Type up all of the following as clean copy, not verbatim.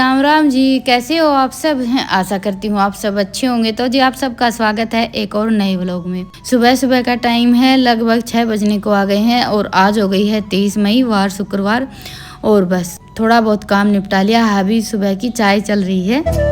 राम राम जी, कैसे हो आप सब हैं? आशा करती हूँ आप सब अच्छे होंगे। तो जी आप सबका स्वागत है एक और नए व्लॉग में। सुबह सुबह का टाइम है, लगभग 6 बजने को आ गए हैं और आज हो गई है 23 मई वार शुक्रवार। और बस थोड़ा बहुत काम निपटा लिया, अभी सुबह की चाय चल रही है।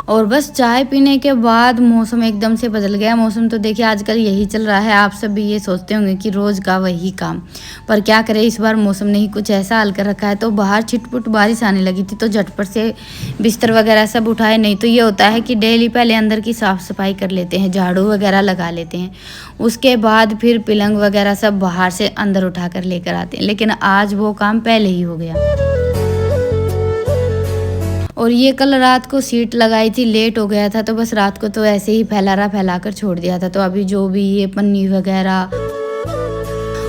और बस चाय पीने के बाद मौसम एकदम से बदल गया। मौसम तो देखिए आजकल यही चल रहा है, आप सब भी ये सोचते होंगे कि रोज़ का वही काम, पर क्या करें इस बार मौसम ने ही कुछ ऐसा हाल कर रखा है। तो बाहर छिटपुट बारिश आने लगी थी तो झटपट से बिस्तर वगैरह सब उठाए। नहीं तो ये होता है कि डेली पहले अंदर की साफ़ सफाई कर लेते हैं, झाड़ू वगैरह लगा लेते हैं, उसके बाद फिर पलंग वगैरह सब बाहर से अंदर उठा कर लेकर आते हैं। लेकिन आज वो काम पहले ही हो गया। और ये कल रात को सीट लगाई थी, लेट हो गया था तो बस रात को तो ऐसे ही फैला कर छोड़ दिया था। तो अभी जो भी ये पन्नी वगैरह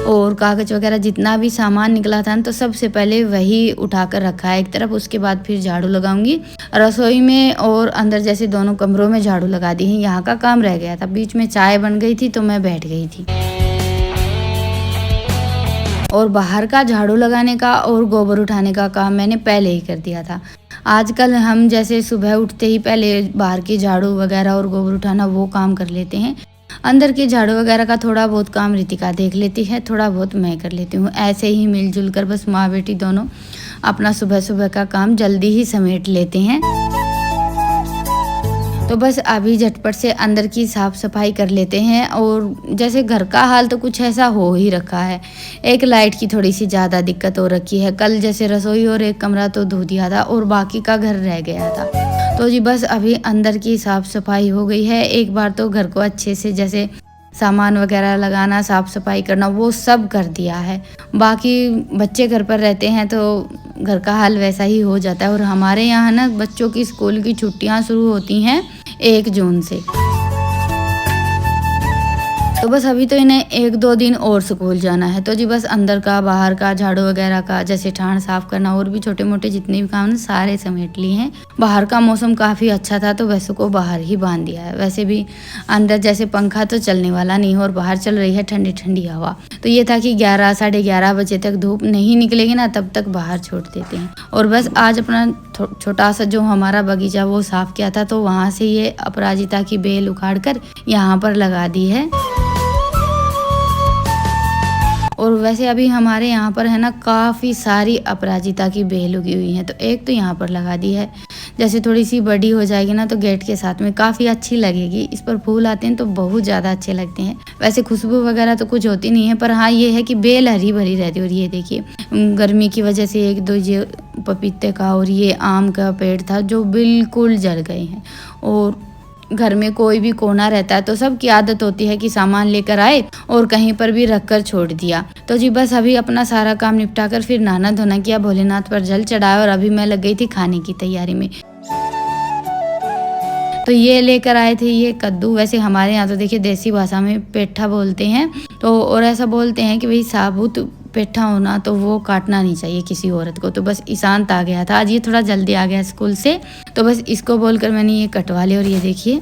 और कागज वगैरह जितना भी सामान निकला था तो सबसे पहले वही उठा कर रखा है एक तरफ। उसके बाद फिर झाड़ू लगाऊंगी रसोई में और अंदर जैसे दोनों कमरों में झाड़ू लगा दी है। यहाँ का काम रह गया था, बीच में चाय बन गई थी तो मैं बैठ गई थी। और बाहर का झाड़ू लगाने का और गोबर उठाने का काम मैंने पहले ही कर दिया था। आजकल हम जैसे सुबह उठते ही पहले बाहर की झाड़ू वगैरह और गोबर उठाना वो काम कर लेते हैं। अंदर के झाड़ू वगैरह का थोड़ा बहुत काम रितिका देख लेती है, थोड़ा बहुत मैं कर लेती हूँ। ऐसे ही मिलजुल कर बस माँ बेटी दोनों अपना सुबह सुबह का काम जल्दी ही समेट लेते हैं। तो बस अभी झटपट से अंदर की साफ़ सफाई कर लेते हैं। और जैसे घर का हाल तो कुछ ऐसा हो ही रखा है, एक लाइट की थोड़ी सी ज़्यादा दिक्कत हो रखी है। कल जैसे रसोई और एक कमरा तो धो दिया था और बाकी का घर रह गया था। तो जी बस अभी अंदर की साफ़ सफाई हो गई है। एक बार तो घर को अच्छे से जैसे सामान वगैरह लगाना, साफ़ सफाई करना वो सब कर दिया है। बाकी बच्चे घर पर रहते हैं तो घर का हाल वैसा ही हो जाता है। और हमारे यहाँ ना बच्चों की स्कूल की छुट्टियाँ शुरू होती हैं 1 जून से। तो बस अभी तो इन्हें 1-2 दिन और स्कूल जाना है। तो जी बस अंदर का बाहर का झाड़ू वगैरह का जैसे ठाण साफ करना और भी छोटे मोटे जितने भी काम सारे समेट लिए हैं। बाहर का मौसम काफ़ी अच्छा था तो वैसे को बाहर ही बांध दिया है। वैसे भी अंदर जैसे पंखा तो चलने वाला नहीं और बाहर चल रही है ठंडी ठंडी हवा। तो ये था कि 11 साढ़े 11 बजे तक धूप नहीं निकलेगी ना तब तक बाहर छोड़ देते हैं। और बस आज अपना छोटा सा जो हमारा बगीचा वो साफ किया था तो वहाँ से ये अपराजिता की बेल उखाड़ कर यहाँ पर लगा दी है। और वैसे अभी हमारे यहाँ पर है ना काफ़ी सारी अपराजिता की बेल उगी हुई हैं। तो एक तो यहाँ पर लगा दी है, जैसे थोड़ी सी बड़ी हो जाएगी ना तो गेट के साथ में काफ़ी अच्छी लगेगी। इस पर फूल आते हैं तो बहुत ज़्यादा अच्छे लगते हैं। वैसे खुशबू वगैरह तो कुछ होती नहीं है, पर हाँ ये है कि बेल हरी भरी रहती है। और ये देखिए गर्मी की वजह से 1-2 ये पपीते का और ये आम का पेड़ था जो बिल्कुल जल गए हैं। और घर में कोई भी कोना रहता है तो सबकी आदत होती है कि सामान लेकर आए और कहीं पर भी रख कर छोड़ दिया। तो जी बस अभी अपना सारा काम निपटा कर फिर नहाना धोना किया, भोलेनाथ पर जल चढ़ाया और अभी मैं लग गई थी खाने की तैयारी में। तो ये लेकर आए थे ये कद्दू। वैसे हमारे यहाँ तो देखिए देसी भाषा में पेठा बोलते हैं। तो और ऐसा बोलते हैं कि भाई साबुत पेठा होना तो वो काटना नहीं चाहिए किसी औरत को। तो बस ईशांत आ गया था, आज ये थोड़ा जल्दी आ गया स्कूल से तो बस इसको बोलकर मैंने ये कटवा लिया। और ये देखिए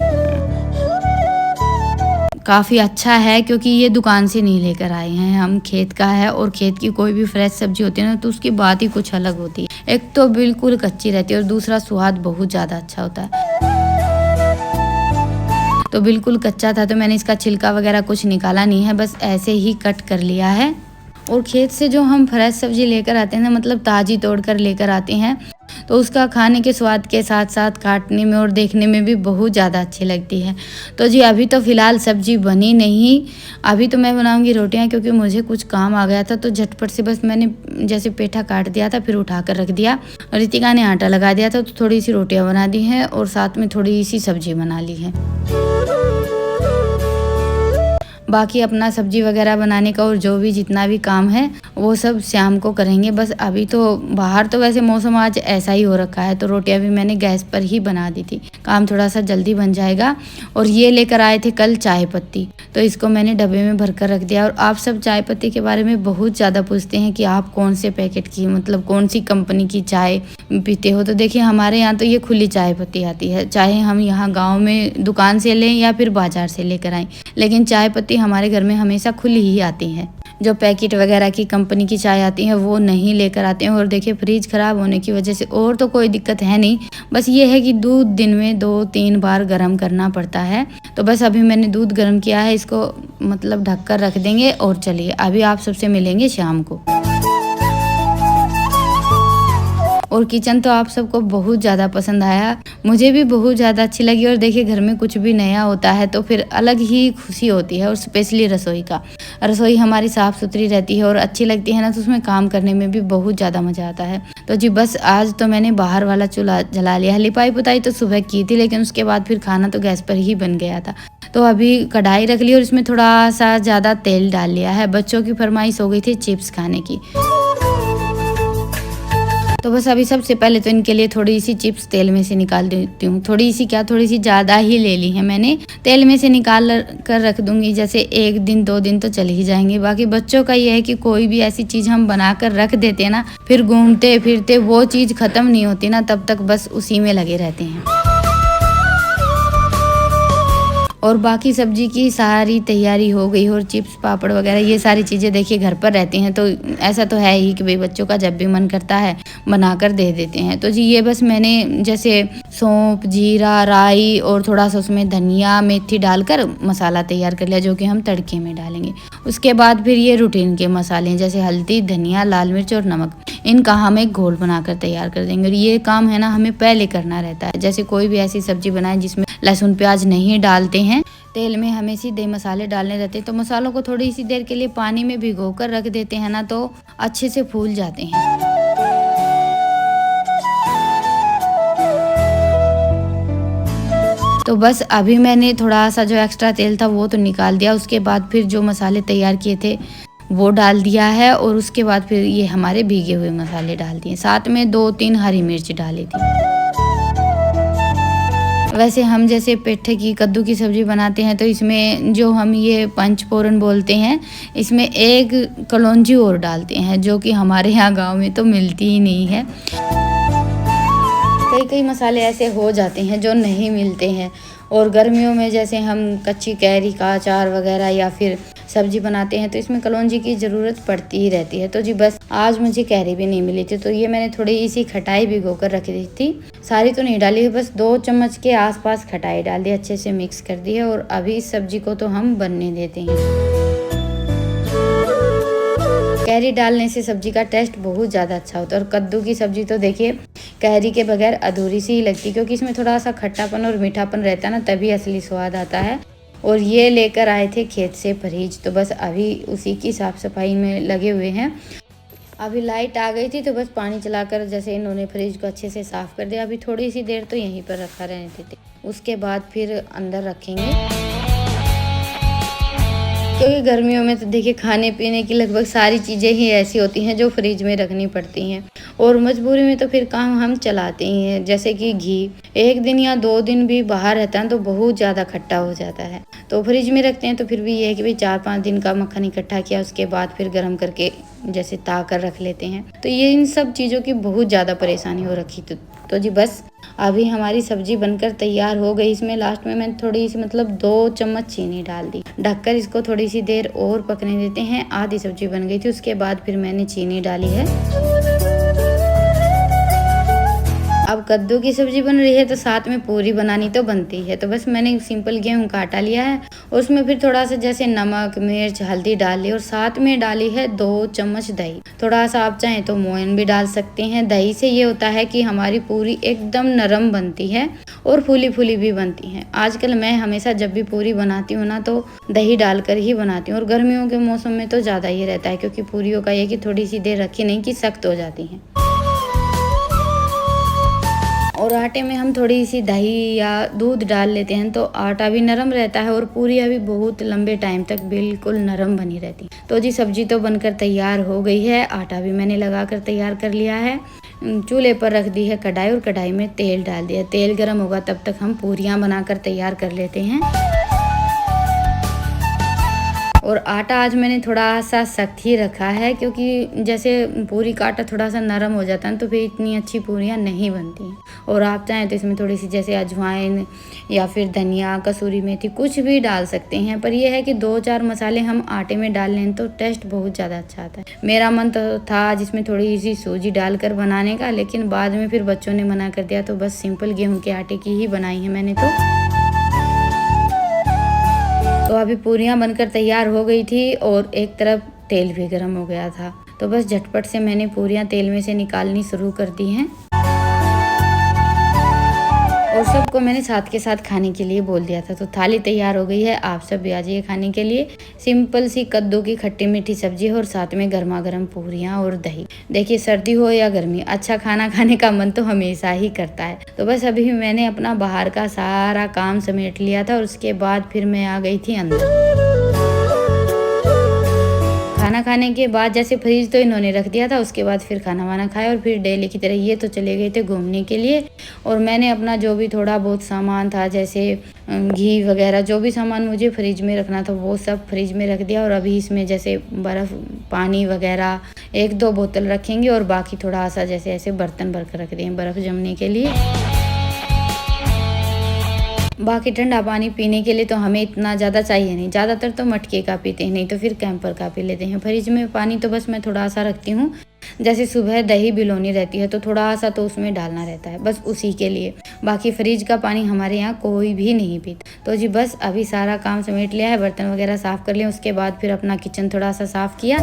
काफ़ी अच्छा है क्योंकि ये दुकान से नहीं लेकर आए हैं हम, खेत का है। और खेत की कोई भी फ्रेश सब्जी होती है ना तो उसकी बात ही कुछ अलग होती है। एक तो बिल्कुल कच्ची रहती है और दूसरा स्वाद बहुत ज़्यादा अच्छा होता है। तो बिल्कुल कच्चा था तो मैंने इसका छिलका वगैरह कुछ निकाला नहीं है, बस ऐसे ही कट कर लिया है। और खेत से जो हम फ्रेश सब्जी लेकर आते हैं ना, मतलब ताज़ी तोड़ कर लेकर आते हैं तो उसका खाने के स्वाद के साथ साथ काटने में और देखने में भी बहुत ज़्यादा अच्छी लगती है। तो जी अभी तो फ़िलहाल सब्जी बनी नहीं, अभी तो मैं बनाऊंगी रोटियां क्योंकि मुझे कुछ काम आ गया था। तो झटपट से बस मैंने जैसे पेठा काट दिया था फिर उठा कर रख दिया और रितिका ने आटा लगा दिया था तो थोड़ी सी रोटियाँ बना दी हैं और साथ में थोड़ी सी सब्जी बना ली है। बाकी अपना सब्जी वगैरह बनाने का और जो भी जितना भी काम है वो सब शाम को करेंगे। बस अभी तो बाहर तो वैसे मौसम आज ऐसा ही हो रखा है तो रोटियां भी मैंने गैस पर ही बना दी थी, काम थोड़ा सा जल्दी बन जाएगा। और ये लेकर आए थे कल चाय पत्ती तो इसको मैंने डब्बे में भर कर रख दिया। और आप सब चाय पत्ती के बारे में बहुत ज़्यादा पूछते हैं कि आप कौन से पैकेट की मतलब कौन सी कंपनी की चाय पीते हो। तो देखिए हमारे यहाँ तो ये खुली चाय पत्ती आती है, चाहे हम यहाँ गाँव में दुकान से लें या फिर बाजार से लेकर आएँ, लेकिन चाय पत्ती हमारे घर में हमेशा खुली ही आती है। जो पैकेट वगैरह की कंपनी की चाय आती है वो नहीं लेकर आते हैं। और देखिए फ्रिज ख़राब होने की वजह से और तो कोई दिक्कत है नहीं, बस ये है कि दूध दिन में 2-3 बार गर्म करना पड़ता है। तो बस अभी मैंने दूध गर्म किया है, इसको मतलब ढक कर रख देंगे। और चलिए अभी आप सबसे मिलेंगे शाम को। और किचन तो आप सबको बहुत ज़्यादा पसंद आया, मुझे भी बहुत ज़्यादा अच्छी लगी। और देखिए घर में कुछ भी नया होता है तो फिर अलग ही खुशी होती है, और स्पेशली रसोई हमारी साफ़ सुथरी रहती है और अच्छी लगती है ना, तो उसमें काम करने में भी बहुत ज़्यादा मज़ा आता है। तो जी बस आज तो मैंने बाहर वाला चूल्हा जला लिया है। लिपाई पुताई तो सुबह की थी, लेकिन उसके बाद फिर खाना तो गैस पर ही बन गया था। तो अभी कढ़ाई रख ली और इसमें थोड़ा सा ज़्यादा तेल डाल लिया है। बच्चों की फरमाइश हो गई थी चिप्स खाने की, तो बस अभी सबसे पहले तो इनके लिए थोड़ी सी चिप्स तेल में से निकाल देती हूँ। थोड़ी सी ज़्यादा ही ले ली है मैंने। तेल में से निकाल कर रख दूंगी, जैसे 1 दिन 2 दिन तो चले ही जाएंगे। बाकी बच्चों का ये है कि कोई भी ऐसी चीज़ हम बना कर रख देते हैं ना, फिर घूमते फिरते वो चीज़ ख़त्म नहीं होती ना, तब तक बस उसी में लगे रहते हैं। और बाकी सब्जी की सारी तैयारी हो गई, और चिप्स पापड़ वगैरह ये सारी चीज़ें देखिए घर पर रहती हैं, तो ऐसा तो है ही कि भाई बच्चों का जब भी मन करता है बना कर दे देते हैं। तो जी ये बस मैंने जैसे सौंफ, जीरा, राई और थोड़ा सा उसमें धनिया मेथी डालकर मसाला तैयार कर लिया, जो कि हम तड़के में डालेंगे। उसके बाद फिर ये रूटीन के मसाले हैं, जैसे हल्दी, धनिया, लाल मिर्च और नमक, इनका हम एक घोल बनाकर तैयार कर देंगे। और ये काम है ना हमें पहले करना रहता है। जैसे कोई भी ऐसी सब्जी बनाए जिसमें लहसुन प्याज नहीं डालते हैं, तेल में हमें सीधे मसाले डालने रहते हैं, तो मसालों को थोड़ी सी देर के लिए पानी में भिगोकर रख देते हैं ना, तो अच्छे से फूल जाते हैं। तो बस अभी मैंने थोड़ा सा जो एक्स्ट्रा तेल था वो तो निकाल दिया। उसके बाद फिर जो मसाले तैयार किए थे वो डाल दिया है, और उसके बाद फिर ये हमारे भीगे हुए मसाले डाल दिए। साथ में 2-3 हरी मिर्च डाली थी। वैसे हम जैसे पेठे की कद्दू की सब्ज़ी बनाते हैं, तो इसमें जो हम ये पंचफोरन बोलते हैं, इसमें एक कलौंजी और डालते हैं, जो कि हमारे यहाँ गांव में तो मिलती ही नहीं है। कई मसाले ऐसे हो जाते हैं जो नहीं मिलते हैं। और गर्मियों में जैसे हम कच्ची कैरी का अचार वगैरह या फिर सब्जी बनाते हैं, तो इसमें कलौंजी की ज़रूरत पड़ती ही रहती है। तो जी बस आज मुझे कैरी भी नहीं मिली थी, तो ये मैंने थोड़ी इसी खटाई भिगो कर रख दी थी। सारी तो नहीं डाली, बस 2 चम्मच के आसपास खटाई डाल दी, अच्छे से मिक्स कर दी है। और अभी इस सब्जी को तो हम बनने देते हैं। कैरी डालने से सब्जी का टेस्ट बहुत ज़्यादा अच्छा होता है। और कद्दू की सब्जी तो देखिए कैरी के बगैर अधूरी सी ही लगती, क्योंकि इसमें थोड़ा सा खट्टापन और मीठापन रहता है ना, तभी असली स्वाद आता है। और ये लेकर आए थे खेत से परहेज, तो बस अभी उसी की साफ़ सफाई में लगे हुए हैं। अभी लाइट आ गई थी, तो बस पानी चलाकर जैसे इन्होंने फ्रिज को अच्छे से साफ़ कर दिया। अभी थोड़ी सी देर तो यहीं पर रखा रहने देते, उसके बाद फिर अंदर रखेंगे। क्योंकि गर्मियों में तो देखिए खाने पीने की लगभग सारी चीज़ें ही ऐसी होती हैं जो फ्रिज में रखनी पड़ती हैं, और मजबूरी में तो फिर काम हम चलाते ही हैं। जैसे कि घी 1 दिन या 2 दिन भी बाहर रहता है तो बहुत ज़्यादा खट्टा हो जाता है, तो फ्रिज में रखते हैं। तो फिर भी ये है कि भाई 4-5 दिन का मक्खन इकट्ठा किया, उसके बाद फिर गर्म करके जैसे ताकर रख लेते हैं। तो ये इन सब चीज़ों की बहुत ज़्यादा परेशानी हो रखी। तो जी बस अभी हमारी सब्जी बनकर तैयार हो गई। इसमें लास्ट में मैंने थोड़ी सी 2 चम्मच चीनी डाल दी। ढककर इसको थोड़ी सी देर और पकने देते हैं। आधी सब्जी बन गई थी, उसके बाद फिर मैंने चीनी डाली है। अब कद्दू की सब्जी बन रही है तो साथ में पूरी बनानी तो बनती है, तो बस मैंने सिंपल गेहूं का आटा लिया है, उसमें फिर थोड़ा सा जैसे नमक, मिर्च, हल्दी डाल ली, और साथ में डाली है 2 चम्मच दही। थोड़ा सा आप चाहें तो मोयन भी डाल सकते हैं। दही से ये होता है कि हमारी पूरी एकदम नरम बनती है और फूली फूली भी बनती है। आजकल मैं हमेशा जब भी पूरी बनाती हूँ ना, तो दही डालकर ही बनाती हूँ। और गर्मियों के मौसम में तो ज़्यादा ही रहता है, क्योंकि पूरियों का ये कि थोड़ी सी देर रखी नहीं कि सख्त हो जाती हैं। और आटे में हम थोड़ी सी दही या दूध डाल लेते हैं, तो आटा भी नरम रहता है और पूरियाँ भी बहुत लंबे टाइम तक बिल्कुल नरम बनी रहती। तो जी सब्जी तो बनकर तैयार हो गई है, आटा भी मैंने लगा कर तैयार कर लिया है। चूल्हे पर रख दी है कढ़ाई, और कढ़ाई में तेल डाल दिया। तेल गर्म होगा तब तक हम पूरियाँ बनाकर तैयार कर लेते हैं। और आटा आज मैंने थोड़ा सा सख्त ही रखा है, क्योंकि जैसे पूरी का आटा थोड़ा सा नरम हो जाता है तो फिर इतनी अच्छी पूरियाँ नहीं बनती हैं। और आप चाहें तो इसमें थोड़ी सी जैसे अजवाइन या फिर धनिया, कसूरी मेथी कुछ भी डाल सकते हैं, पर यह है कि 2-4 मसाले हम आटे में डाल लें तो टेस्ट बहुत ज़्यादा अच्छा आता है। मेरा मन तो था जिसमें थोड़ी सी सूजी डालकर बनाने का, लेकिन बाद में फिर बच्चों ने मना कर दिया, तो बस सिंपल गेहूँ के आटे की ही बनाई है मैंने तो अभी पूरियाँ बनकर तैयार हो गई थी और एक तरफ तेल भी गर्म हो गया था, तो बस झटपट से मैंने पूरियाँ तेल में से निकालनी शुरू कर दी हैं। और सबको मैंने साथ के साथ खाने के लिए बोल दिया था, तो थाली तैयार हो गई है। आप सब भी आ जाइए खाने के लिए। सिंपल सी कद्दू की खट्टी मीठी सब्जी और साथ में गर्मा गर्म पूरियाँ और दही। देखिए सर्दी हो या गर्मी, अच्छा खाना खाने का मन तो हमेशा ही करता है। तो बस अभी मैंने अपना बाहर का सारा काम समेट लिया था और उसके बाद फिर मैं आ गई थी अंदर। खाना खाने के बाद जैसे फ्रिज तो इन्होंने रख दिया था, उसके बाद फिर खाना वाना खाया और फिर डेली की तरह ये तो चले गए थे घूमने के लिए। और मैंने अपना जो भी थोड़ा बहुत सामान था, जैसे घी वगैरह, जो भी सामान मुझे फ्रिज में रखना था वो सब फ्रिज में रख दिया। और अभी इसमें जैसे बर्फ़, पानी वगैरह 1-2 बोतल रखेंगे और बाकी थोड़ा सा जैसे ऐसे बर्तन भर कर रख दिए बर्फ़ जमने के लिए। बाकी ठंडा पानी पीने के लिए तो हमें इतना ज़्यादा चाहिए नहीं, ज़्यादातर तो मटके का पीते हैं, नहीं तो फिर कैंपर का पी लेते हैं। फ्रिज में पानी तो बस मैं थोड़ा सा रखती हूँ, जैसे सुबह दही भिगोनी रहती है तो थोड़ा सा तो उसमें डालना रहता है, बस उसी के लिए। बाकी फ्रिज का पानी हमारे यहाँ कोई भी नहीं पीता। तो जी बस अभी सारा काम समेट लिया है, बर्तन वगैरह साफ़ कर लिए, उसके बाद फिर अपना किचन थोड़ा सा साफ़ किया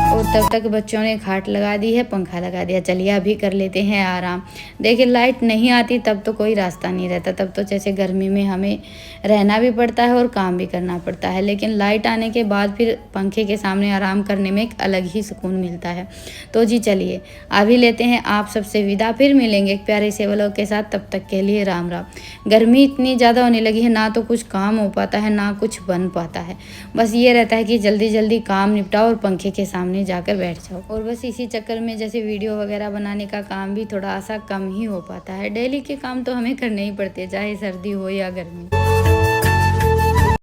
और तब तक बच्चों ने खाट लगा दी है, पंखा लगा दिया। चलिए अभी कर लेते हैं आराम। देखिए लाइट नहीं आती तब तो कोई रास्ता नहीं रहता, तब तो जैसे गर्मी में हमें रहना भी पड़ता है और काम भी करना पड़ता है, लेकिन लाइट आने के बाद फिर पंखे के सामने आराम करने में एक अलग ही सुकून मिलता है। तो जी चलिए अभी लेते हैं आप सबसे विदा, फिर मिलेंगे एक प्यारे से व्लॉग के साथ। तब तक के लिए राम राम। गर्मी इतनी ज़्यादा होने लगी है, ना तो कुछ काम हो पाता है ना कुछ बन पाता है, बस ये रहता है कि जल्दी जल्दी काम निपटाओ और पंखे के सामने जाकर बैठ जाओ। और बस इसी चक्कर में जैसे वीडियो वगैरह बनाने का काम भी थोड़ा सा कम ही हो पाता है। डेली के काम तो हमें करने ही पड़ते हैं, चाहे सर्दी हो या गर्मी।